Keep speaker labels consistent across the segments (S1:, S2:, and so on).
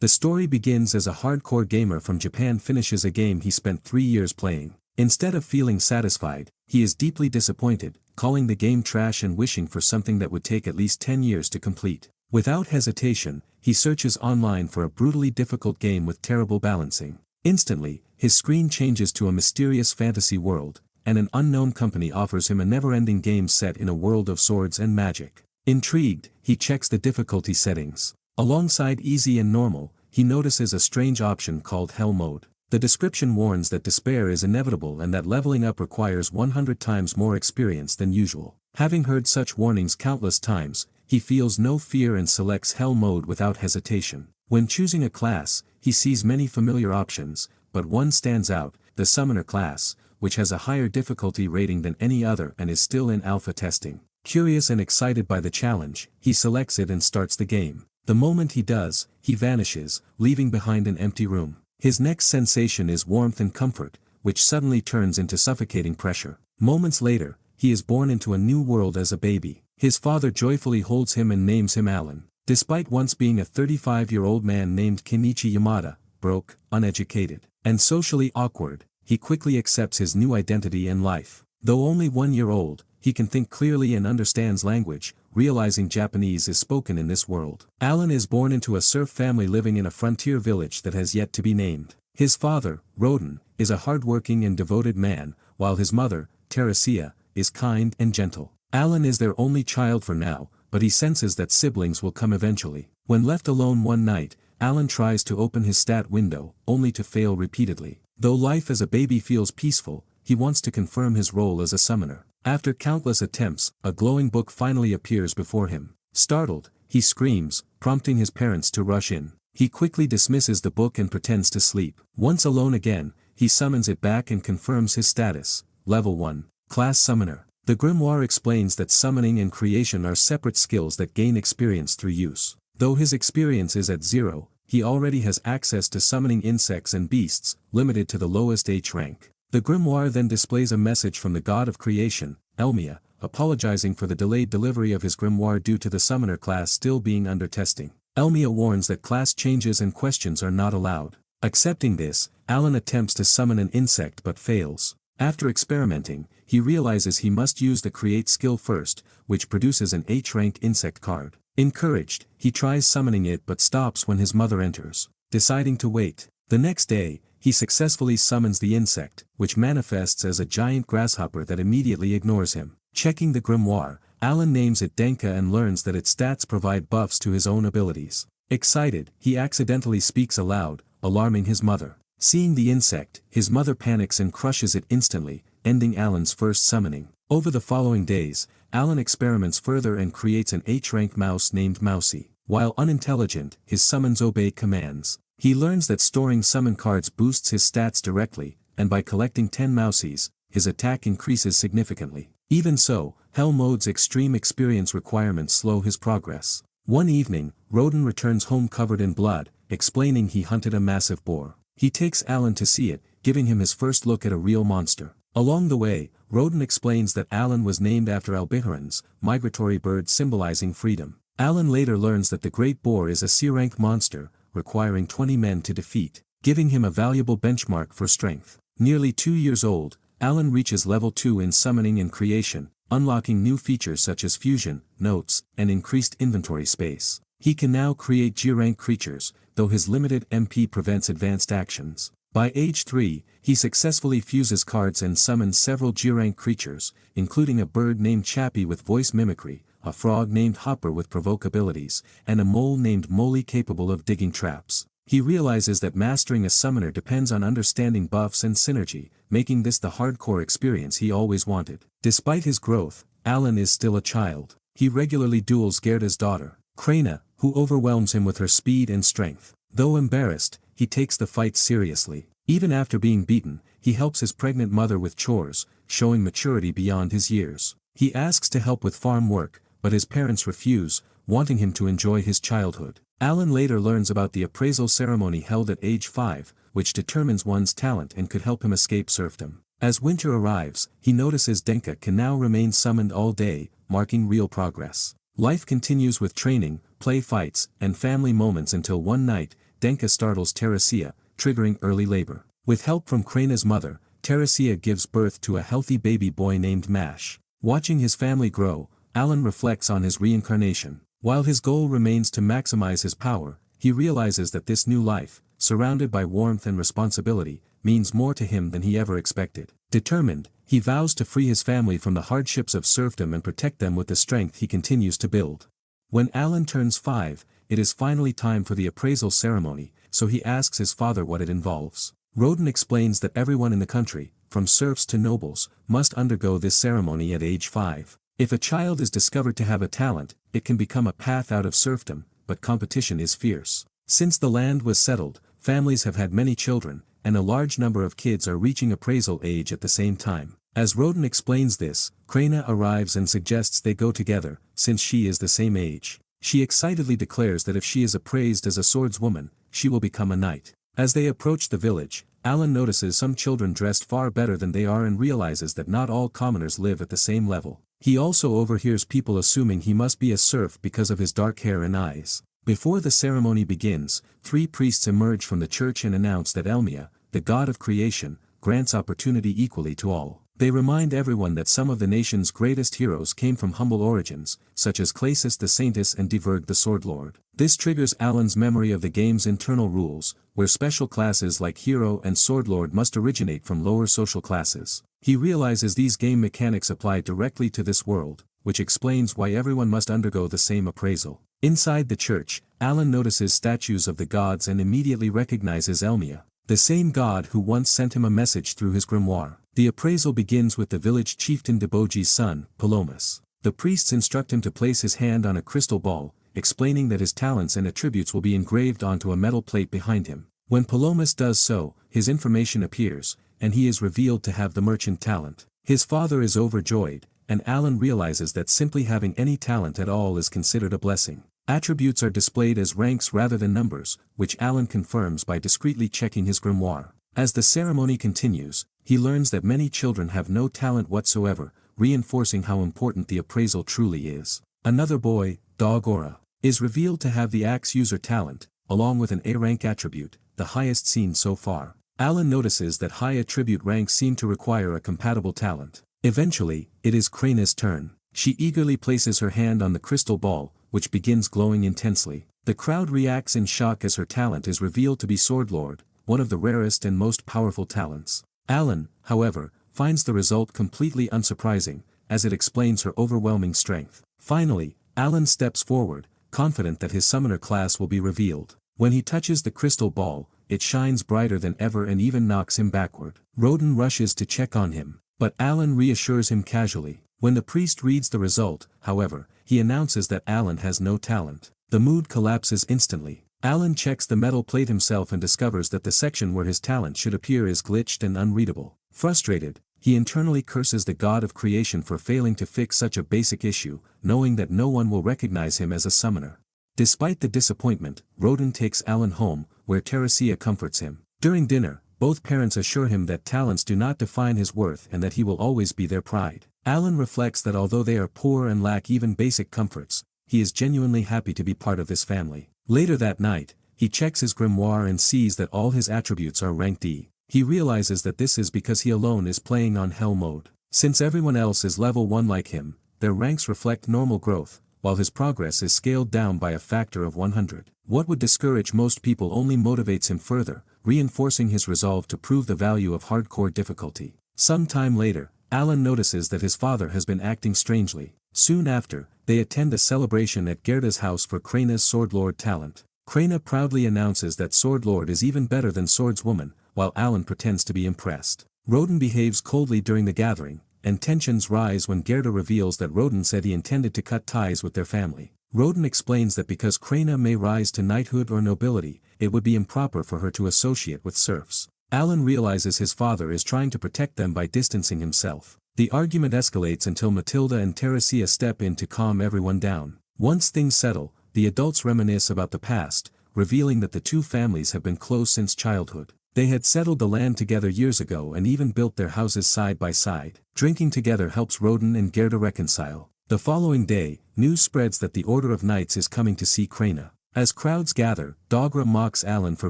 S1: The story begins as a hardcore gamer from Japan finishes a game he spent 3 years playing. Instead of feeling satisfied, he is deeply disappointed, calling the game trash and wishing for something that would take at least 10 years to complete. Without hesitation, he searches online for a brutally difficult game with terrible balancing. Instantly, his screen changes to a mysterious fantasy world, and an unknown company offers him a never-ending game set in a world of swords and magic. Intrigued, he checks the difficulty settings. Alongside easy and normal, he notices a strange option called Hell Mode. The description warns that despair is inevitable and that leveling up requires 100 times more experience than usual. Having heard such warnings countless times, he feels no fear and selects Hell Mode without hesitation. When choosing a class, he sees many familiar options, but one stands out, the Summoner class, which has a higher difficulty rating than any other and is still in alpha testing. Curious and excited by the challenge, he selects it and starts the game. The moment he does, he vanishes, leaving behind an empty room. His next sensation is warmth and comfort, which suddenly turns into suffocating pressure. Moments later, he is born into a new world as a baby. His father joyfully holds him and names him Alan. Despite once being a 35-year-old man named Kenichi Yamada, broke, uneducated, and socially awkward, he quickly accepts his new identity and life. Though only 1 year old, he can think clearly and understands language, realizing Japanese is spoken in this world. Alan is born into a serf family living in a frontier village that has yet to be named. His father, Roden, is a hardworking and devoted man, while his mother, Teresia, is kind and gentle. Alan is their only child for now, but he senses that siblings will come eventually. When left alone one night, Alan tries to open his stat window, only to fail repeatedly. Though life as a baby feels peaceful, he wants to confirm his role as a summoner. After countless attempts, a glowing book finally appears before him. Startled, he screams, prompting his parents to rush in. He quickly dismisses the book and pretends to sleep. Once alone again, he summons it back and confirms his status, Level 1, Class Summoner. The grimoire explains that summoning and creation are separate skills that gain experience through use. Though his experience is at 0, he already has access to summoning insects and beasts, limited to the lowest H rank. The grimoire then displays a message from the god of creation, Elmia, apologizing for the delayed delivery of his grimoire due to the summoner class still being under testing. Elmia warns that class changes and questions are not allowed. Accepting this, Alan attempts to summon an insect but fails. After experimenting, he realizes he must use the create skill first, which produces an H-rank insect card. Encouraged, he tries summoning it but stops when his mother enters. Deciding to wait. The next day, he successfully summons the insect, which manifests as a giant grasshopper that immediately ignores him. Checking the grimoire, Alan names it Denka and learns that its stats provide buffs to his own abilities. Excited, he accidentally speaks aloud, alarming his mother. Seeing the insect, his mother panics and crushes it instantly, ending Alan's first summoning. Over the following days, Alan experiments further and creates an H-rank mouse named Mousy. While unintelligent, his summons obey commands. He learns that storing summon cards boosts his stats directly, and by collecting 10 Mousies, his attack increases significantly. Even so, Hell Mode's extreme experience requirements slow his progress. One evening, Roden returns home covered in blood, explaining he hunted a massive boar. He takes Alan to see it, giving him his first look at a real monster. Along the way, Roden explains that Alan was named after Albiherans, migratory bird symbolizing freedom. Alan later learns that the Great Boar is a C-rank monster, requiring 20 men to defeat, giving him a valuable benchmark for strength. Nearly 2 years old, Alan reaches level 2 in summoning and creation, unlocking new features such as fusion, notes, and increased inventory space. He can now create G-rank creatures, though his limited MP prevents advanced actions. By age 3, he successfully fuses cards and summons several G-rank creatures, including a bird named Chappie with voice mimicry, a frog named Hopper with provoke abilities, and a mole named Molly capable of digging traps. He realizes that mastering a summoner depends on understanding buffs and synergy, making this the hardcore experience he always wanted. Despite his growth, Alan is still a child. He regularly duels Gerda's daughter, Krana, who overwhelms him with her speed and strength. Though embarrassed, he takes the fight seriously. Even after being beaten, he helps his pregnant mother with chores, showing maturity beyond his years. He asks to help with farm work, but his parents refuse, wanting him to enjoy his childhood. Alan later learns about the appraisal ceremony held at age 5, which determines one's talent and could help him escape serfdom. As winter arrives, he notices Denka can now remain summoned all day, marking real progress. Life continues with training, play fights, and family moments until one night, Denka startles Teresia, triggering early labor. With help from Kraina's mother, Teresia gives birth to a healthy baby boy named Mash. Watching his family grow, Alan reflects on his reincarnation. While his goal remains to maximize his power, he realizes that this new life, surrounded by warmth and responsibility, means more to him than he ever expected. Determined, he vows to free his family from the hardships of serfdom and protect them with the strength he continues to build. When Alan turns 5, it is finally time for the appraisal ceremony, so he asks his father what it involves. Roden explains that everyone in the country, from serfs to nobles, must undergo this ceremony at age 5. If a child is discovered to have a talent, it can become a path out of serfdom, but competition is fierce. Since the land was settled, families have had many children, and a large number of kids are reaching appraisal age at the same time. As Roden explains this, Kraina arrives and suggests they go together, since she is the same age. She excitedly declares that if she is appraised as a swordswoman, she will become a knight. As they approach the village, Alan notices some children dressed far better than they are and realizes that not all commoners live at the same level. He also overhears people assuming he must be a serf because of his dark hair and eyes. Before the ceremony begins, 3 priests emerge from the church and announce that Elmia, the god of creation, grants opportunity equally to all. They remind everyone that some of the nation's greatest heroes came from humble origins, such as Clasus the Saintess and Diverg the Swordlord. This triggers Alan's memory of the game's internal rules, where special classes like Hero and Swordlord must originate from lower social classes. He realizes these game mechanics apply directly to this world, which explains why everyone must undergo the same appraisal. Inside the church, Alan notices statues of the gods and immediately recognizes Elmia, the same god who once sent him a message through his grimoire. The appraisal begins with the village chieftain Deboji's son, Palomas. The priests instruct him to place his hand on a crystal ball, explaining that his talents and attributes will be engraved onto a metal plate behind him. When Palomas does so, his information appears, and he is revealed to have the merchant talent. His father is overjoyed, and Alan realizes that simply having any talent at all is considered a blessing. Attributes are displayed as ranks rather than numbers, which Alan confirms by discreetly checking his grimoire. As the ceremony continues, he learns that many children have no talent whatsoever, reinforcing how important the appraisal truly is. Another boy, Dogora, is revealed to have the axe user talent, along with an A-rank attribute, the highest seen so far. Alan notices that high attribute ranks seem to require a compatible talent. Eventually, it is Kraina's turn. She eagerly places her hand on the crystal ball, which begins glowing intensely. The crowd reacts in shock as her talent is revealed to be Swordlord, one of the rarest and most powerful talents. Alan, however, finds the result completely unsurprising, as it explains her overwhelming strength. Finally, Alan steps forward, confident that his summoner class will be revealed. When he touches the crystal ball, it shines brighter than ever and even knocks him backward. Roden rushes to check on him, but Alan reassures him casually. When the priest reads the result, however, he announces that Alan has no talent. The mood collapses instantly. Alan checks the metal plate himself and discovers that the section where his talent should appear is glitched and unreadable. Frustrated, he internally curses the god of creation for failing to fix such a basic issue, knowing that no one will recognize him as a summoner. Despite the disappointment, Roden takes Alan home, where Teresia comforts him. During dinner, both parents assure him that talents do not define his worth and that he will always be their pride. Alan reflects that although they are poor and lack even basic comforts, he is genuinely happy to be part of this family. Later that night, he checks his grimoire and sees that all his attributes are ranked E. He realizes that this is because he alone is playing on Hell mode. Since everyone else is level 1 like him, their ranks reflect normal growth, while his progress is scaled down by a factor of 100. What would discourage most people only motivates him further, reinforcing his resolve to prove the value of hardcore difficulty. Some time later, Alan notices that his father has been acting strangely. Soon after, they attend a celebration at Gerda's house for Kraina's Swordlord talent. Kraina proudly announces that Swordlord is even better than Swordswoman, while Alan pretends to be impressed. Roden behaves coldly during the gathering, and tensions rise when Gerda reveals that Roden said he intended to cut ties with their family. Roden explains that because Kraina may rise to knighthood or nobility, it would be improper for her to associate with serfs. Alan realizes his father is trying to protect them by distancing himself. The argument escalates until Matilda and Teresia step in to calm everyone down. Once things settle, the adults reminisce about the past, revealing that the two families have been close since childhood. They had settled the land together years ago and even built their houses side by side. Drinking together helps Roden and Gerda reconcile. The following day, news spreads that the Order of Knights is coming to see Kraina. As crowds gather, Dogra mocks Alan for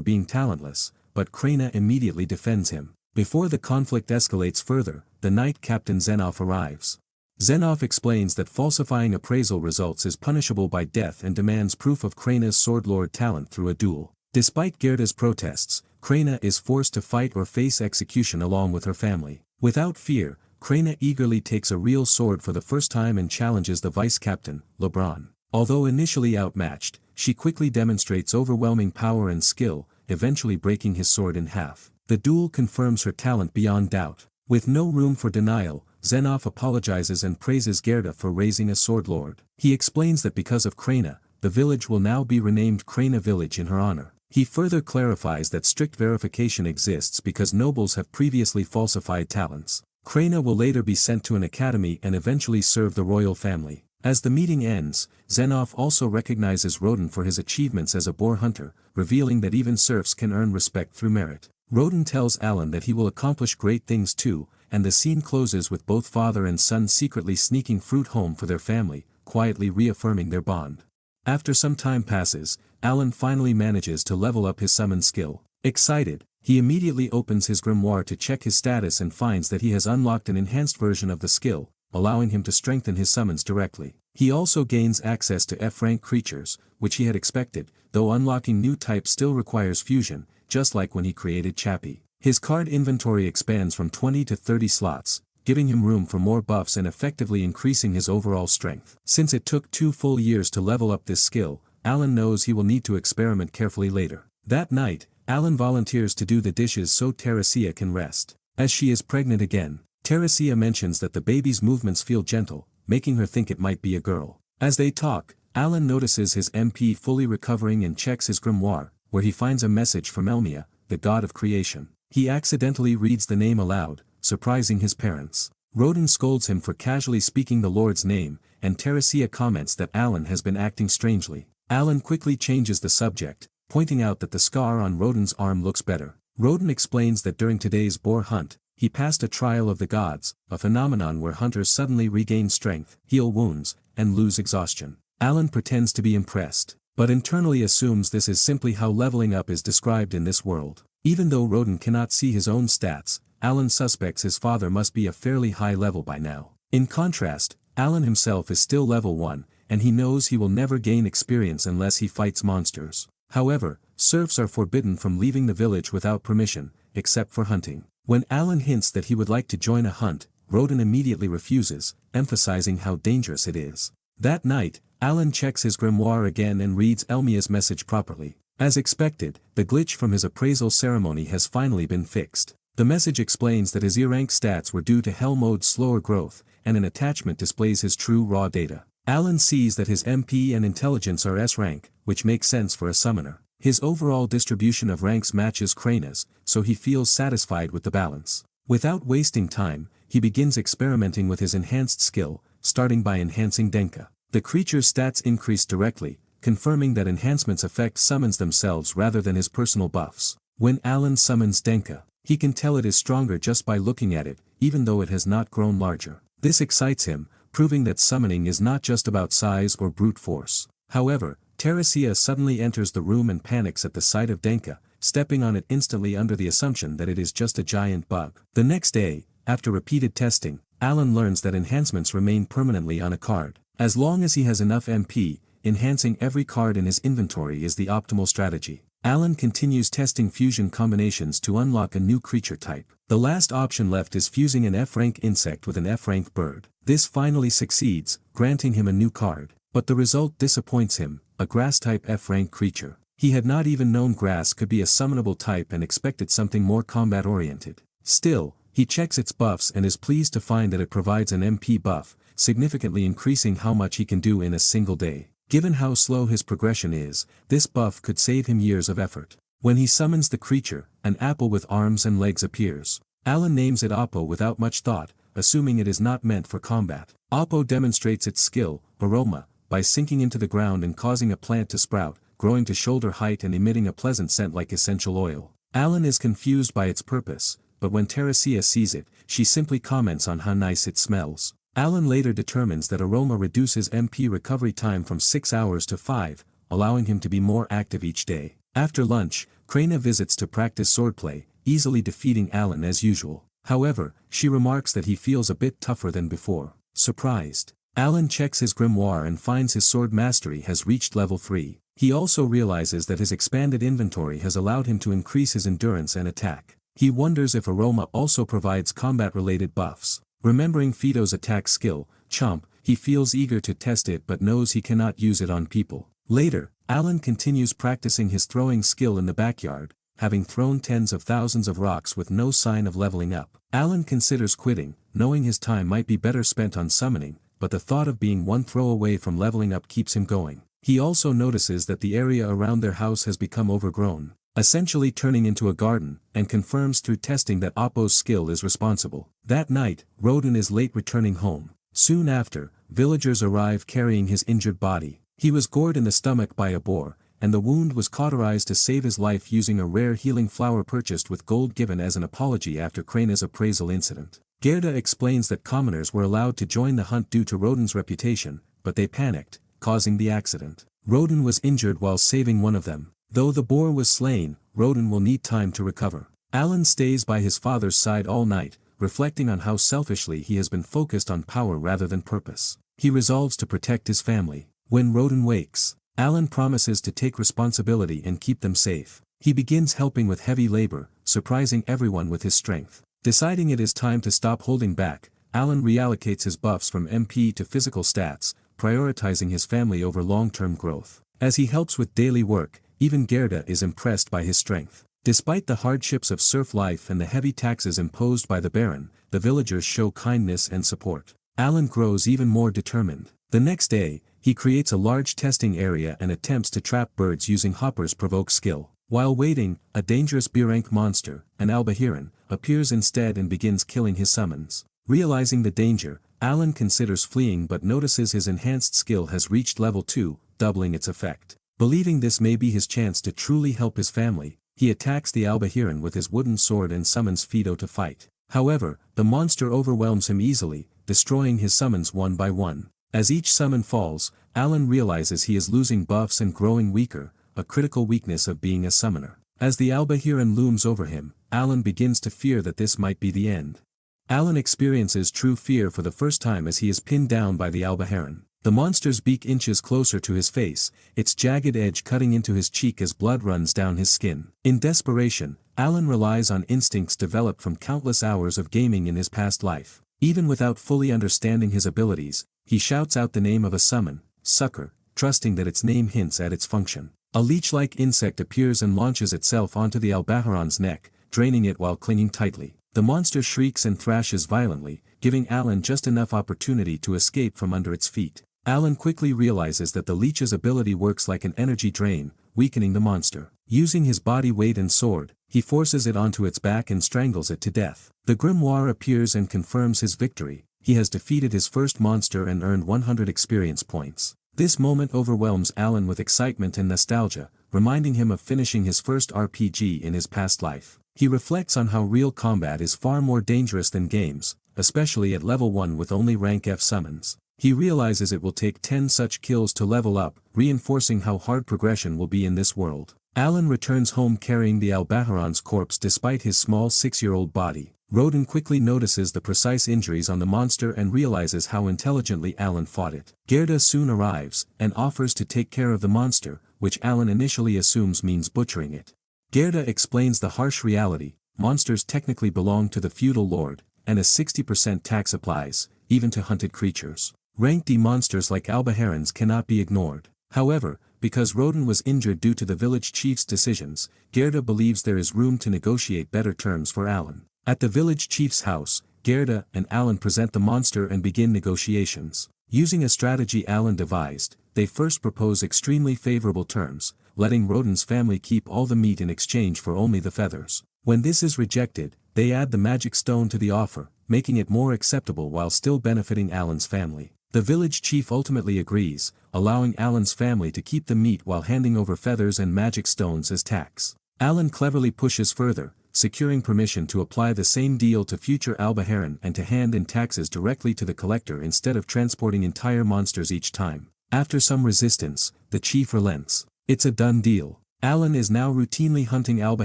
S1: being talentless, but Krena immediately defends him. Before the conflict escalates further, the Knight Captain Zenov arrives. Zenov explains that falsifying appraisal results is punishable by death and demands proof of Krena's swordlord talent through a duel. Despite Gerda's protests, Krena is forced to fight or face execution along with her family. Without fear, Krena eagerly takes a real sword for the first time and challenges the vice-captain, Lebron. Although initially outmatched, she quickly demonstrates overwhelming power and skill, eventually breaking his sword in half. The duel confirms her talent beyond doubt. With no room for denial, Zenov apologizes and praises Gerda for raising a sword lord. He explains that because of Krena, the village will now be renamed Krena Village in her honor. He further clarifies that strict verification exists because nobles have previously falsified talents. Krena will later be sent to an academy and eventually serve the royal family. As the meeting ends, Zenov also recognizes Roden for his achievements as a boar hunter, revealing that even serfs can earn respect through merit. Roden tells Alan that he will accomplish great things too, and the scene closes with both father and son secretly sneaking fruit home for their family, quietly reaffirming their bond. After some time passes, Alan finally manages to level up his summon skill. Excited, he immediately opens his grimoire to check his status and finds that he has unlocked an enhanced version of the skill, allowing him to strengthen his summons directly. He also gains access to F-rank creatures, which he had expected, though unlocking new types still requires fusion, just like when he created Chappie. His card inventory expands from 20 to 30 slots, giving him room for more buffs and effectively increasing his overall strength. Since it took 2 full years to level up this skill, Alan knows he will need to experiment carefully later. That night, Alan volunteers to do the dishes so Teresia can rest. As she is pregnant again, Teresia mentions that the baby's movements feel gentle, making her think it might be a girl. As they talk, Alan notices his MP fully recovering and checks his grimoire, where he finds a message from Elmia, the god of creation. He accidentally reads the name aloud, surprising his parents. Roden scolds him for casually speaking the Lord's name, and Teresia comments that Alan has been acting strangely. Alan quickly changes the subject, pointing out that the scar on Roden's arm looks better. Roden explains that during today's boar hunt, he passed a trial of the gods, a phenomenon where hunters suddenly regain strength, heal wounds, and lose exhaustion. Alan pretends to be impressed, but internally assumes this is simply how leveling up is described in this world. Even though Roden cannot see his own stats, Alan suspects his father must be a fairly high level by now. In contrast, Alan himself is still level 1, and he knows he will never gain experience unless he fights monsters. However, serfs are forbidden from leaving the village without permission, except for hunting. When Alan hints that he would like to join a hunt, Roden immediately refuses, emphasizing how dangerous it is. That night, Alan checks his grimoire again and reads Elmia's message properly. As expected, the glitch from his appraisal ceremony has finally been fixed. The message explains that his E-rank stats were due to Hell Mode's slower growth, and an attachment displays his true raw data. Alan sees that his MP and intelligence are S-rank, which makes sense for a summoner. His overall distribution of ranks matches Krena's, so he feels satisfied with the balance. Without wasting time, he begins experimenting with his enhanced skill, starting by enhancing Denka. The creature's stats increase directly, confirming that enhancements affect summons themselves rather than his personal buffs. When Alan summons Denka, he can tell it is stronger just by looking at it, even though it has not grown larger. This excites him, proving that summoning is not just about size or brute force. However, Teresia suddenly enters the room and panics at the sight of Denka, stepping on it instantly under the assumption that it is just a giant bug. The next day, after repeated testing, Alan learns that enhancements remain permanently on a card. As long as he has enough MP, enhancing every card in his inventory is the optimal strategy. Alan continues testing fusion combinations to unlock a new creature type. The last option left is fusing an F-rank insect with an F-rank bird. This finally succeeds, granting him a new card. But the result disappoints him, a grass-type F-rank creature. He had not even known grass could be a summonable type and expected something more combat-oriented. Still, he checks its buffs and is pleased to find that it provides an MP buff, significantly increasing how much he can do in a single day. Given how slow his progression is, this buff could save him years of effort. When he summons the creature, an apple with arms and legs appears. Alan names it Oppo without much thought, assuming it is not meant for combat. Oppo demonstrates its skill, Aroma, by sinking into the ground and causing a plant to sprout, growing to shoulder height and emitting a pleasant scent like essential oil. Alan is confused by its purpose, but when Teresia sees it, she simply comments on how nice it smells. Alan later determines that Aroma reduces MP recovery time from 6 hours to 5, allowing him to be more active each day. After lunch, Kraina visits to practice swordplay, easily defeating Alan as usual. However, she remarks that he feels a bit tougher than before. Surprised, Alan checks his grimoire and finds his sword mastery has reached level 3. He also realizes that his expanded inventory has allowed him to increase his endurance and attack. He wonders if Aroma also provides combat-related buffs. Remembering Fido's attack skill, Chomp, he feels eager to test it but knows he cannot use it on people. Later, Alan continues practicing his throwing skill in the backyard, having thrown tens of thousands of rocks with no sign of leveling up. Alan considers quitting, knowing his time might be better spent on summoning, but the thought of being one throw away from leveling up keeps him going. He also notices that the area around their house has become overgrown, essentially turning into a garden, and confirms through testing that Oppo's skill is responsible. That night, Rodin is late returning home. Soon after, villagers arrive carrying his injured body. He was gored in the stomach by a boar, and the wound was cauterized to save his life using a rare healing flower purchased with gold given as an apology after Kraina's appraisal incident. Gerda explains that commoners were allowed to join the hunt due to Rodin's reputation, but they panicked, causing the accident. Rodin was injured while saving one of them. Though the boar was slain, Rodin will need time to recover. Alan stays by his father's side all night, reflecting on how selfishly he has been focused on power rather than purpose. He resolves to protect his family. When Rodin wakes, Alan promises to take responsibility and keep them safe. He begins helping with heavy labor, surprising everyone with his strength. Deciding it is time to stop holding back, Alan reallocates his buffs from MP to physical stats, prioritizing his family over long-term growth. As he helps with daily work, even Gerda is impressed by his strength. Despite the hardships of serf life and the heavy taxes imposed by the Baron, the villagers show kindness and support. Alan grows even more determined. The next day, he creates a large testing area and attempts to trap birds using Hopper's provoke skill. While waiting, a dangerous B-rank monster, an Albahiran, appears instead and begins killing his summons. Realizing the danger, Alan considers fleeing but notices his enhanced skill has reached level 2, doubling its effect. Believing this may be his chance to truly help his family, he attacks the Albahiran with his wooden sword and summons Fido to fight. However, the monster overwhelms him easily, destroying his summons one by one. As each summon falls, Alan realizes he is losing buffs and growing weaker, a critical weakness of being a summoner. As the Albahiran looms over him, Alan begins to fear that this might be the end. Alan experiences true fear for the first time as he is pinned down by the Albahiran. The monster's beak inches closer to his face, its jagged edge cutting into his cheek as blood runs down his skin. In desperation, Alan relies on instincts developed from countless hours of gaming in his past life. Even without fully understanding his abilities, he shouts out the name of a summon, Sucker, trusting that its name hints at its function. A leech-like insect appears and launches itself onto the Albahiran's neck, draining it while clinging tightly. The monster shrieks and thrashes violently, giving Alan just enough opportunity to escape from under its feet. Alan quickly realizes that the leech's ability works like an energy drain, weakening the monster. Using his body weight and sword, he forces it onto its back and strangles it to death. The grimoire appears and confirms his victory. He has defeated his first monster and earned 100 experience points. This moment overwhelms Alan with excitement and nostalgia, reminding him of finishing his first RPG in his past life. He reflects on how real combat is far more dangerous than games, especially at level 1 with only rank F summons. He realizes it will take 10 such kills to level up, reinforcing how hard progression will be in this world. Alan returns home carrying the Albahiran's corpse despite his small 6-year-old body. Rodin quickly notices the precise injuries on the monster and realizes how intelligently Alan fought it. Gerda soon arrives, and offers to take care of the monster, which Alan initially assumes means butchering it. Gerda explains the harsh reality: monsters technically belong to the feudal lord, and a 60% tax applies, even to hunted creatures. Rank D monsters like Albahirans cannot be ignored. However, because Rodin was injured due to the village chief's decisions, Gerda believes there is room to negotiate better terms for Alan. At the village chief's house, Gerda and Alan present the monster and begin negotiations. Using a strategy Alan devised, they first propose extremely favorable terms, letting Rodin's family keep all the meat in exchange for only the feathers. When this is rejected, they add the magic stone to the offer, making it more acceptable while still benefiting Alan's family. The village chief ultimately agrees, allowing Alan's family to keep the meat while handing over feathers and magic stones as tax. Alan cleverly pushes further, securing permission to apply the same deal to future Albahiran and to hand in taxes directly to the collector instead of transporting entire monsters each time. After some resistance, the chief relents. It's a done deal. Alan is now routinely hunting alba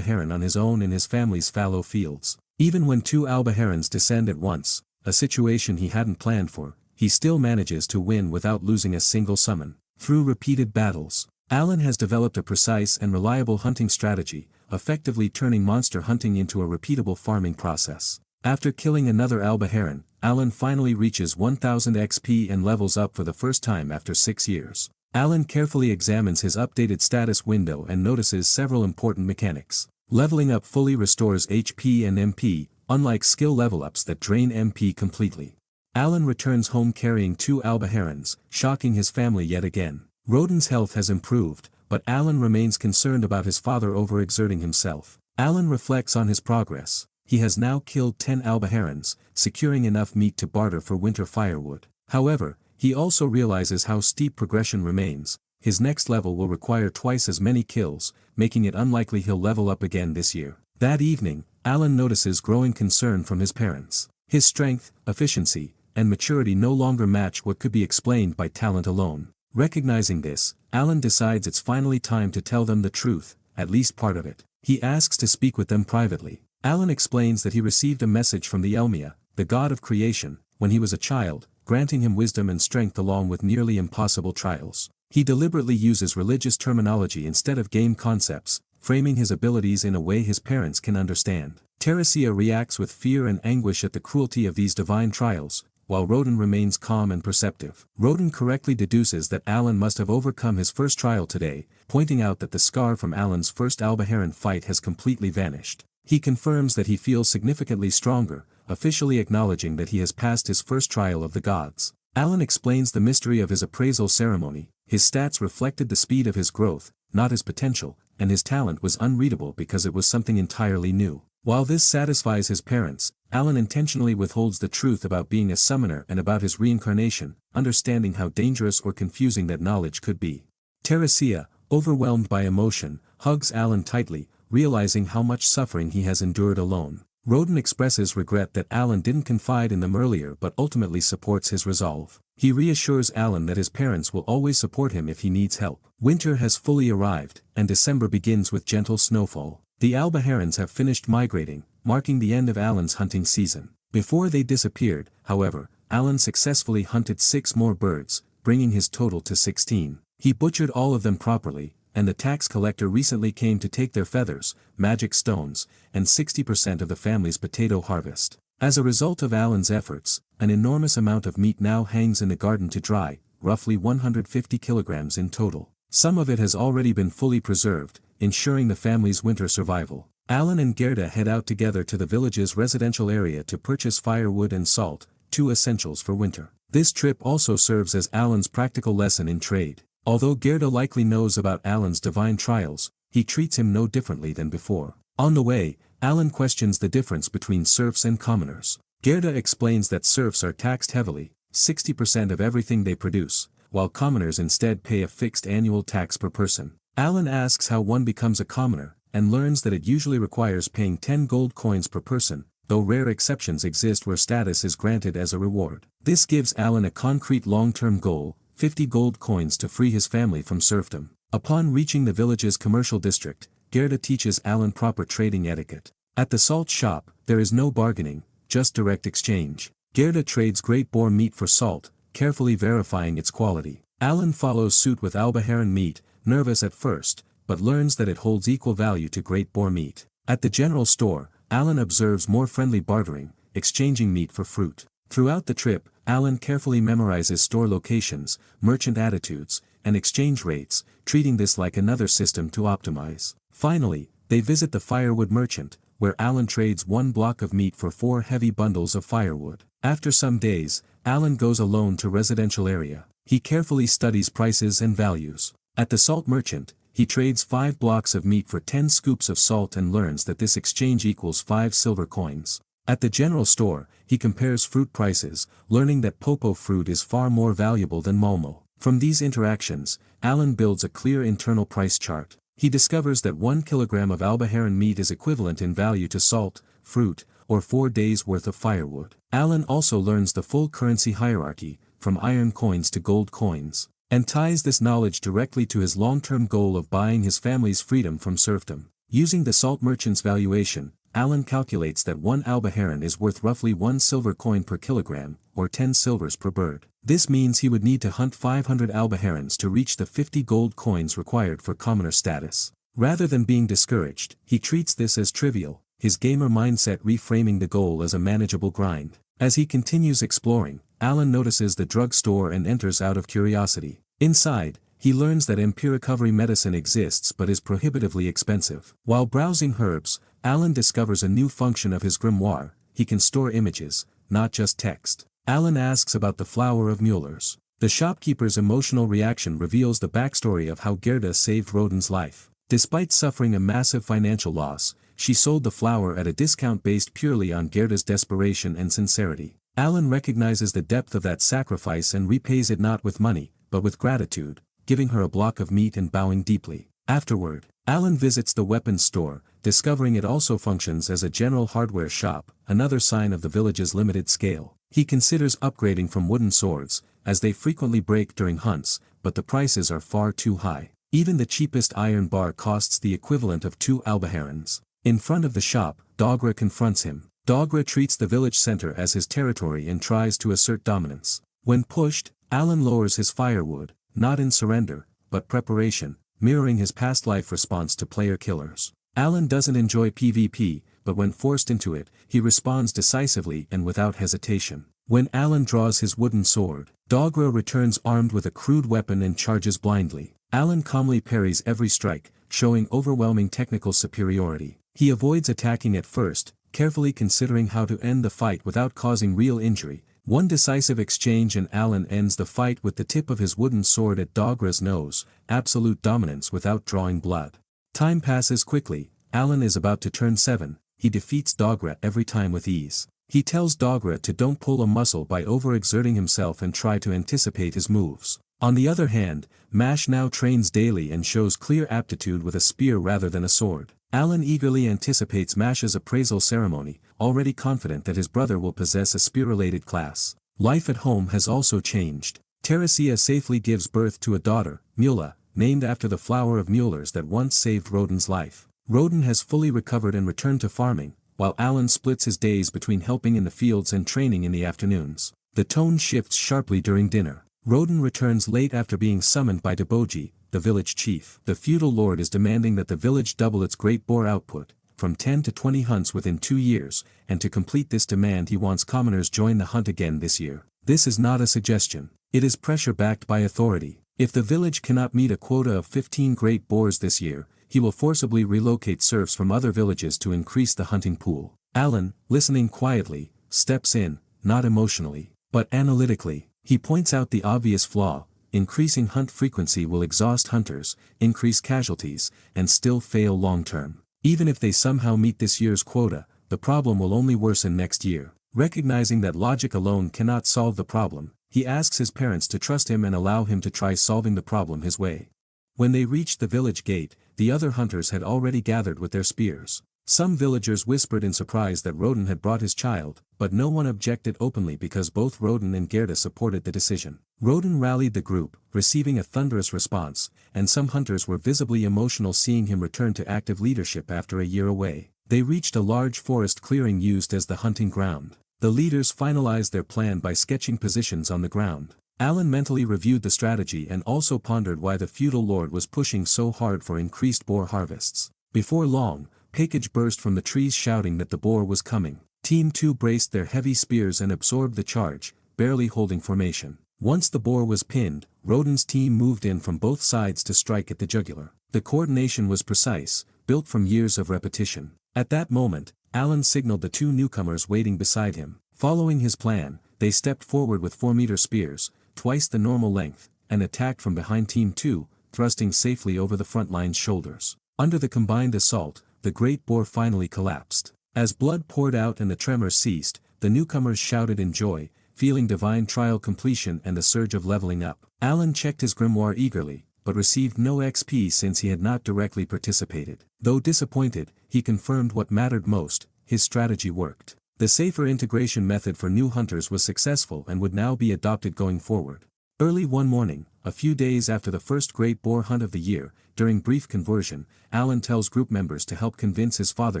S1: heron on his own in his family's fallow fields. Even when two alba herons descend at once, a situation he hadn't planned for, he still manages to win without losing a single summon. Through repeated battles, Alan has developed a precise and reliable hunting strategy, effectively turning monster hunting into a repeatable farming process. After killing another alba heron, Alan finally reaches 1000 XP and levels up for the first time after 6 years. Alan carefully examines his updated status window and notices several important mechanics. Leveling up fully restores HP and MP, unlike skill level-ups that drain MP completely. Alan returns home carrying 2 alba herons, shocking his family yet again. Roden's health has improved, but Alan remains concerned about his father overexerting himself. Alan reflects on his progress. He has now killed 10 alba herons, securing enough meat to barter for winter firewood. However, he also realizes how steep progression remains. His next level will require twice as many kills, making it unlikely he'll level up again this year. That evening, Alan notices growing concern from his parents. His strength, efficiency, and maturity no longer match what could be explained by talent alone. Recognizing this, Alan decides it's finally time to tell them the truth, at least part of it. He asks to speak with them privately. Alan explains that he received a message from the Elmia, the god of creation, when he was a child, granting him wisdom and strength along with nearly impossible trials. He deliberately uses religious terminology instead of game concepts, framing his abilities in a way his parents can understand. Teresia reacts with fear and anguish at the cruelty of these divine trials, while Roden remains calm and perceptive. Roden correctly deduces that Alan must have overcome his first trial today, pointing out that the scar from Alan's first alba heron fight has completely vanished. He confirms that he feels significantly stronger, officially acknowledging that he has passed his first trial of the gods. Alan explains the mystery of his appraisal ceremony. His stats reflected the speed of his growth, not his potential, and his talent was unreadable because it was something entirely new. While this satisfies his parents, Alan intentionally withholds the truth about being a summoner and about his reincarnation, understanding how dangerous or confusing that knowledge could be. Teresia, overwhelmed by emotion, hugs Alan tightly, realizing how much suffering he has endured alone. Roden expresses regret that Alan didn't confide in them earlier but ultimately supports his resolve. He reassures Alan that his parents will always support him if he needs help. Winter has fully arrived, and December begins with gentle snowfall. The alba herons have finished migrating, marking the end of Alan's hunting season. Before they disappeared, however, Alan successfully hunted 6 more birds, bringing his total to 16. He butchered all of them properly, and the tax collector recently came to take their feathers, magic stones, and 60% of the family's potato harvest. As a result of Alan's efforts, an enormous amount of meat now hangs in the garden to dry, roughly 150 kilograms in total. Some of it has already been fully preserved, ensuring the family's winter survival. Alan and Gerda head out together to the village's residential area to purchase firewood and salt, 2 essentials for winter. This trip also serves as Alan's practical lesson in trade. Although Gerda likely knows about Alan's divine trials, he treats him no differently than before. On the way, Alan questions the difference between serfs and commoners. Gerda explains that serfs are taxed heavily, 60% of everything they produce, while commoners instead pay a fixed annual tax per person. Alan asks how one becomes a commoner, and learns that it usually requires paying 10 gold coins per person, though rare exceptions exist where status is granted as a reward. This gives Alan a concrete long-term goal, 50 gold coins to free his family from serfdom. Upon reaching the village's commercial district, Gerda teaches Alan proper trading etiquette. At the salt shop, there is no bargaining, just direct exchange. Gerda trades great boar meat for salt, carefully verifying its quality. Alan follows suit with alba heron meat, nervous at first, but learns that it holds equal value to great boar meat. At the general store, Alan observes more friendly bartering, exchanging meat for fruit. Throughout the trip, Alan carefully memorizes store locations, merchant attitudes, and exchange rates, treating this like another system to optimize. Finally, they visit the firewood merchant, where Alan trades 1 block of meat for 4 heavy bundles of firewood. After some days, Alan goes alone to residential area. He carefully studies prices and values. At the salt merchant, he trades 5 blocks of meat for 10 scoops of salt and learns that this exchange equals 5 silver coins. At the general store, he compares fruit prices, learning that popo fruit is far more valuable than malmo. From these interactions, Alan builds a clear internal price chart. He discovers that 1 kilogram of alba heron meat is equivalent in value to salt, fruit, or 4 days' worth of firewood. Alan also learns the full currency hierarchy, from iron coins to gold coins. and ties this knowledge directly to his long-term goal of buying his family's freedom from serfdom. Using the salt merchant's valuation, Alan calculates that one alba heron is worth roughly 1 silver coin per kilogram, or 10 silvers per bird. This means he would need to hunt 500 alba herons to reach the 50 gold coins required for commoner status. Rather than being discouraged, he treats this as trivial, his gamer mindset reframing the goal as a manageable grind. As he continues exploring, Alan notices the drugstore and enters out of curiosity. Inside, he learns that recovery medicine exists but is prohibitively expensive. While browsing herbs, Alan discovers a new function of his grimoire: he can store images, not just text. Alan asks about the flower of Mueller's. The shopkeeper's emotional reaction reveals the backstory of how Gerda saved Roden's life. Despite suffering a massive financial loss, she sold the flower at a discount based purely on Gerda's desperation and sincerity. Alan recognizes the depth of that sacrifice and repays it not with money, but with gratitude, giving her a block of meat and bowing deeply. Afterward, Alan visits the weapons store, discovering it also functions as a general hardware shop, another sign of the village's limited scale. He considers upgrading from wooden swords, as they frequently break during hunts, but the prices are far too high. Even the cheapest iron bar costs the equivalent of 2 alba herons. In front of the shop, Dogra confronts him. Dogra treats the village center as his territory and tries to assert dominance. When pushed, Alan lowers his firewood, not in surrender, but preparation, mirroring his past life response to player killers. Alan doesn't enjoy PvP, but when forced into it, he responds decisively and without hesitation. When Alan draws his wooden sword, Dogra returns armed with a crude weapon and charges blindly. Alan calmly parries every strike, showing overwhelming technical superiority. He avoids attacking at first, carefully considering how to end the fight without causing real injury. One decisive exchange and Alan ends the fight with the tip of his wooden sword at Dogra's nose, absolute dominance without drawing blood. Time passes quickly. Alan is about to turn 7, he defeats Dogra every time with ease. He tells Dogra to don't pull a muscle by overexerting himself and try to anticipate his moves. On the other hand, Mash now trains daily and shows clear aptitude with a spear rather than a sword. Alan eagerly anticipates Mash's appraisal ceremony, already confident that his brother will possess a spear-related class. Life at home has also changed. Teresia safely gives birth to a daughter, Muella, named after the flower of Mueller's that once saved Roden's life. Roden has fully recovered and returned to farming, while Alan splits his days between helping in the fields and training in the afternoons. The tone shifts sharply during dinner. Roden returns late after being summoned by Deboji, the village chief. The feudal lord is demanding that the village double its great boar output, from 10 to 20 hunts within 2 years, and to complete this demand he wants commoners join the hunt again this year. This is not a suggestion. It is pressure backed by authority. If the village cannot meet a quota of 15 great boars this year, he will forcibly relocate serfs from other villages to increase the hunting pool. Alan, listening quietly, steps in, not emotionally, but analytically. He points out the obvious flaw: increasing hunt frequency will exhaust hunters, increase casualties, and still fail long-term. Even if they somehow meet this year's quota, the problem will only worsen next year. Recognizing that logic alone cannot solve the problem, he asks his parents to trust him and allow him to try solving the problem his way. When they reached the village gate, the other hunters had already gathered with their spears. Some villagers whispered in surprise that Roden had brought his child, but no one objected openly because both Roden and Gerda supported the decision. Roden rallied the group, receiving a thunderous response, and some hunters were visibly emotional seeing him return to active leadership after a year away. They reached a large forest clearing used as the hunting ground. The leaders finalized their plan by sketching positions on the ground. Alan mentally reviewed the strategy and also pondered why the feudal lord was pushing so hard for increased boar harvests. Before long, Package burst from the trees shouting that the boar was coming. Team 2 braced their heavy spears and absorbed the charge, barely holding formation. Once the boar was pinned, Roden's team moved in from both sides to strike at the jugular. The coordination was precise, built from years of repetition. At that moment, Alan signaled the 2 newcomers waiting beside him. Following his plan, they stepped forward with 4-meter spears, twice the normal length, and attacked from behind Team 2, thrusting safely over the front line's shoulders. Under the combined assault, the great boar finally collapsed. As blood poured out and the tremors ceased, the newcomers shouted in joy, feeling divine trial completion and the surge of leveling up. Alan checked his grimoire eagerly, but received no XP since he had not directly participated. Though disappointed, he confirmed what mattered most: his strategy worked. The safer integration method for new hunters was successful and would now be adopted going forward. Early one morning, a few days after the first great boar hunt of the year, during brief conversion, Alan tells group members to help convince his father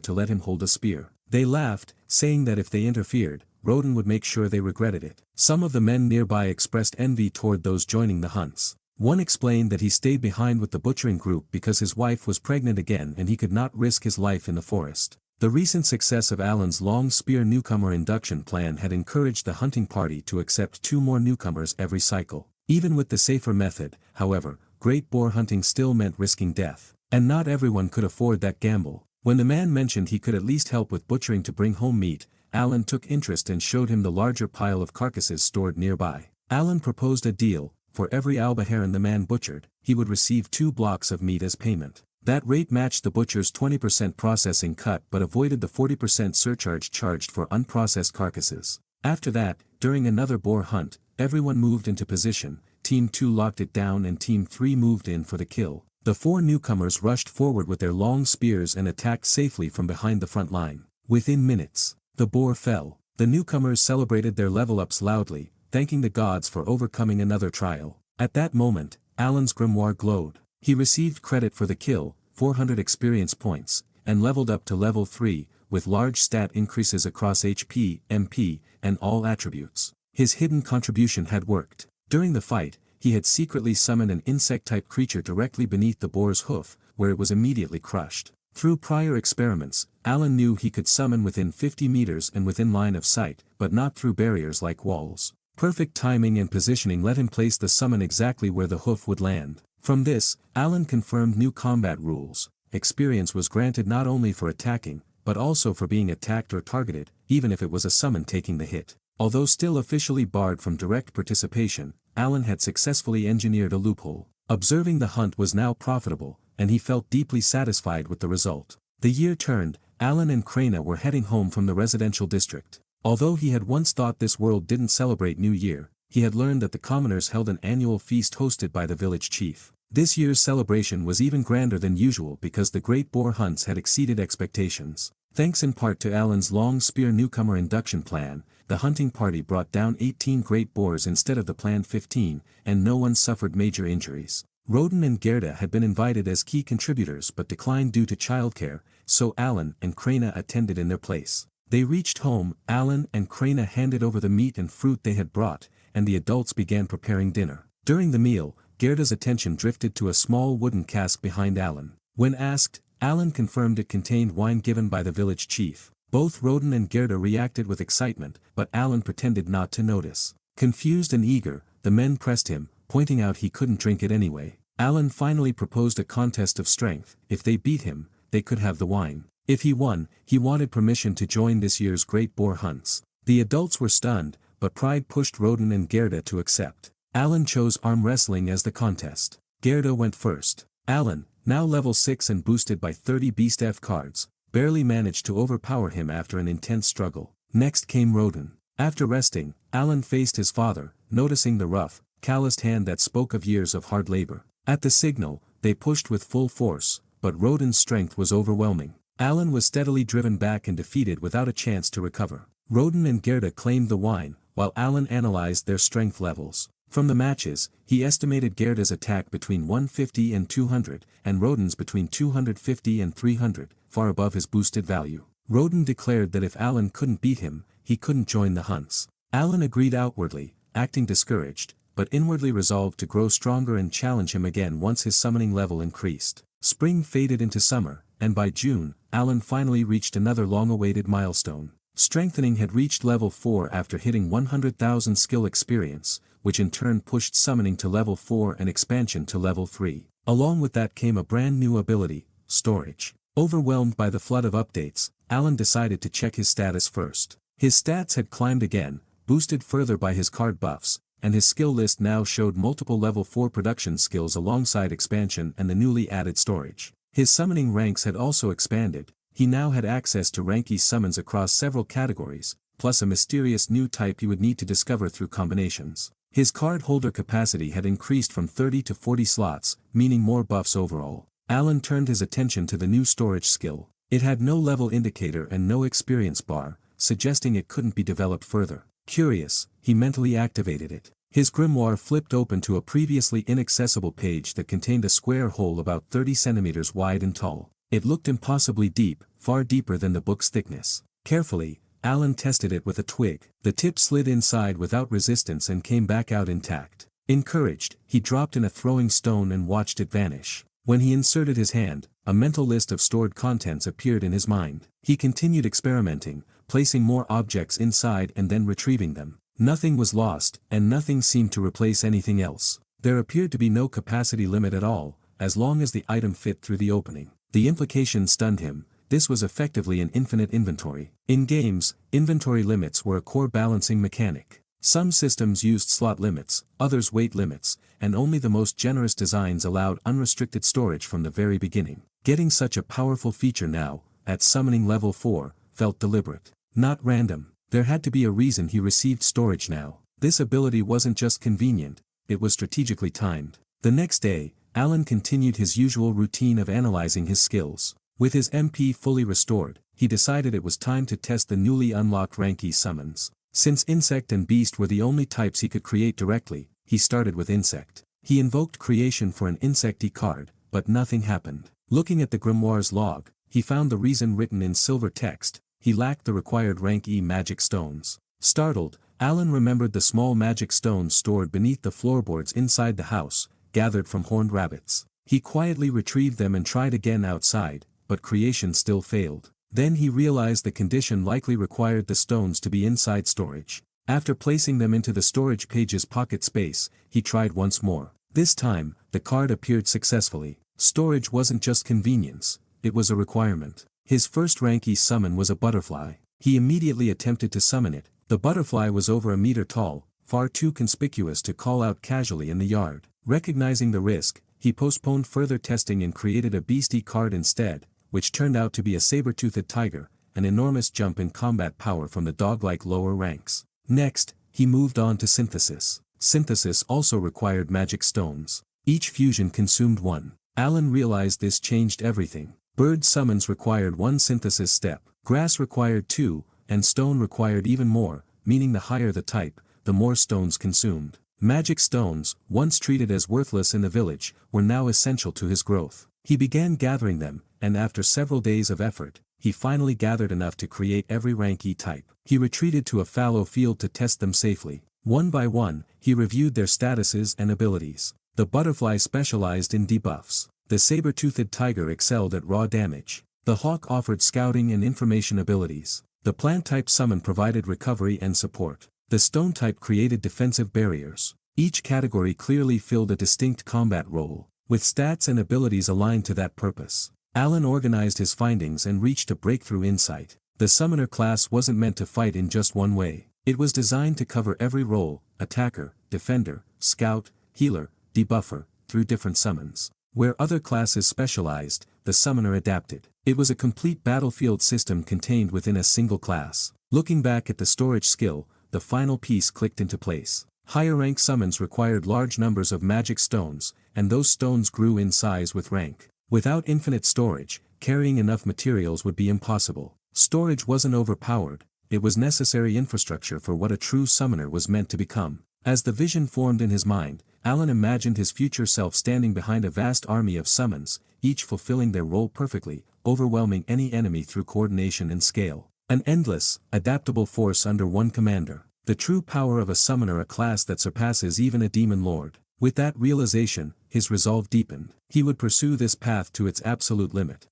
S1: to let him hold a spear. They laughed, saying that if they interfered, Roden would make sure they regretted it. Some of the men nearby expressed envy toward those joining the hunts. One explained that he stayed behind with the butchering group because his wife was pregnant again and he could not risk his life in the forest. The recent success of Alan's long spear newcomer induction plan had encouraged the hunting party to accept 2 more newcomers every cycle. Even with the safer method, however, great boar hunting still meant risking death. And not everyone could afford that gamble. When the man mentioned he could at least help with butchering to bring home meat, Alan took interest and showed him the larger pile of carcasses stored nearby. Alan proposed a deal: for every albaharan the man butchered, he would receive 2 blocks of meat as payment. That rate matched the butcher's 20% processing cut but avoided the 40% surcharge charged for unprocessed carcasses. After that, during another boar hunt, everyone moved into position, Team 2 locked it down and Team 3 moved in for the kill. The 4 newcomers rushed forward with their long spears and attacked safely from behind the front line. Within minutes, the boar fell. The newcomers celebrated their level-ups loudly, thanking the gods for overcoming another trial. At that moment, Alan's grimoire glowed. He received credit for the kill, 400 experience points, and leveled up to level 3, with large stat increases across HP, MP, and all attributes. His hidden contribution had worked. During the fight, he had secretly summoned an insect-type creature directly beneath the boar's hoof, where it was immediately crushed. Through prior experiments, Alan knew he could summon within 50 meters and within line of sight, but not through barriers like walls. Perfect timing and positioning let him place the summon exactly where the hoof would land. From this, Alan confirmed new combat rules. Experience was granted not only for attacking, but also for being attacked or targeted, even if it was a summon taking the hit. Although still officially barred from direct participation, Alan had successfully engineered a loophole. Observing the hunt was now profitable, and he felt deeply satisfied with the result. The year turned, Alan and Krena were heading home from the residential district. Although he had once thought this world didn't celebrate New Year, he had learned that the commoners held an annual feast hosted by the village chief. This year's celebration was even grander than usual because the great boar hunts had exceeded expectations. Thanks in part to Alan's long spear newcomer induction plan, the hunting party brought down 18 great boars instead of the planned 15, and no one suffered major injuries. Roden and Gerda had been invited as key contributors but declined due to childcare, so Alan and Krena attended in their place. They reached home, Alan and Krena handed over the meat and fruit they had brought, and the adults began preparing dinner. During the meal, Gerda's attention drifted to a small wooden cask behind Alan. When asked, Alan confirmed it contained wine given by the village chief. Both Roden and Gerda reacted with excitement, but Alan pretended not to notice. Confused and eager, the men pressed him, pointing out he couldn't drink it anyway. Alan finally proposed a contest of strength. If they beat him, they could have the wine. If he won, he wanted permission to join this year's great boar hunts. The adults were stunned, but pride pushed Roden and Gerda to accept. Alan chose arm wrestling as the contest. Gerda went first. Alan, now level 6 and boosted by 30 Beast F cards, barely managed to overpower him after an intense struggle. Next came Roden. After resting, Alan faced his father, noticing the rough, calloused hand that spoke of years of hard labor. At the signal, they pushed with full force, but Roden's strength was overwhelming. Alan was steadily driven back and defeated without a chance to recover. Roden and Gerda claimed the wine, while Alan analyzed their strength levels. From the matches, he estimated Gerda's attack between 150 and 200, and Roden's between 250 and 300, far above his boosted value. Roden declared that if Alan couldn't beat him, he couldn't join the hunts. Alan agreed outwardly, acting discouraged, but inwardly resolved to grow stronger and challenge him again once his summoning level increased. Spring faded into summer, and by June, Alan finally reached another long-awaited milestone. Strengthening had reached level 4 after hitting 100,000 skill experience, which in turn pushed summoning to level 4 and expansion to level 3. Along with that came a brand new ability, storage. Overwhelmed by the flood of updates, Alan decided to check his status first. His stats had climbed again, boosted further by his card buffs, and his skill list now showed multiple level 4 production skills alongside expansion and the newly added storage. His summoning ranks had also expanded. He now had access to rank E summons across several categories, plus a mysterious new type he would need to discover through combinations. His card holder capacity had increased from 30 to 40 slots, meaning more buffs overall. Alan turned his attention to the new storage skill. It had no level indicator and no experience bar, suggesting it couldn't be developed further. Curious, he mentally activated it. His grimoire flipped open to a previously inaccessible page that contained a square hole about 30 centimeters wide and tall. It looked impossibly deep, far deeper than the book's thickness. Carefully, Alan tested it with a twig. The tip slid inside without resistance and came back out intact. Encouraged, he dropped in a throwing stone and watched it vanish. When he inserted his hand, a mental list of stored contents appeared in his mind. He continued experimenting, placing more objects inside and then retrieving them. Nothing was lost, and nothing seemed to replace anything else. There appeared to be no capacity limit at all, as long as the item fit through the opening. The implication stunned him. This was effectively an infinite inventory. In games, inventory limits were a core balancing mechanic. Some systems used slot limits, others weight limits, and only the most generous designs allowed unrestricted storage from the very beginning. Getting such a powerful feature now, at summoning level 4, felt deliberate. Not random. There had to be a reason he received storage now. This ability wasn't just convenient, it was strategically timed. The next day, Alan continued his usual routine of analyzing his skills. With his MP fully restored, he decided it was time to test the newly unlocked rank E summons. Since Insect and Beast were the only types he could create directly, he started with Insect. He invoked creation for an Insect E card, but nothing happened. Looking at the grimoire's log, he found the reason written in silver text: he lacked the required rank E magic stones. Startled, Alan remembered the small magic stones stored beneath the floorboards inside the house, gathered from horned rabbits. He quietly retrieved them and tried again outside, but creation still failed. Then he realized the condition likely required the stones to be inside storage. After placing them into the storage page's pocket space, he tried once more. This time, the card appeared successfully. Storage wasn't just convenience, it was a requirement. His first rank E summon was a butterfly. He immediately attempted to summon it. The butterfly was over a meter tall, far too conspicuous to call out casually in the yard. Recognizing the risk, he postponed further testing and created a beastie card instead, which turned out to be a saber-toothed tiger, an enormous jump in combat power from the dog-like lower ranks. Next, he moved on to synthesis. Synthesis also required magic stones. Each fusion consumed one. Alan realized this changed everything. Bird summons required one synthesis step, grass required 2, and stone required even more, meaning the higher the type, the more stones consumed. Magic stones, once treated as worthless in the village, were now essential to his growth. He began gathering them, and after several days of effort, he finally gathered enough to create every rank E type. He retreated to a fallow field to test them safely. One by one, he reviewed their statuses and abilities. The butterfly specialized in debuffs. The saber-toothed tiger excelled at raw damage. The hawk offered scouting and information abilities. The plant-type summon provided recovery and support. The stone-type created defensive barriers. Each category clearly filled a distinct combat role, with stats and abilities aligned to that purpose. Alan organized his findings and reached a breakthrough insight. The summoner class wasn't meant to fight in just one way. It was designed to cover every role: attacker, defender, scout, healer, debuffer, through different summons. Where other classes specialized, the summoner adapted. It was a complete battlefield system contained within a single class. Looking back at the storage skill, the final piece clicked into place. Higher rank summons required large numbers of magic stones, and those stones grew in size with rank. Without infinite storage, carrying enough materials would be impossible. Storage wasn't overpowered, it was necessary infrastructure for what a true summoner was meant to become. As the vision formed in his mind, Alan imagined his future self standing behind a vast army of summons, each fulfilling their role perfectly, overwhelming any enemy through coordination and scale. An endless, adaptable force under one commander. The true power of a summoner, a class that surpasses even a demon lord. With that realization, his resolve deepened. He would pursue this path to its absolute limit.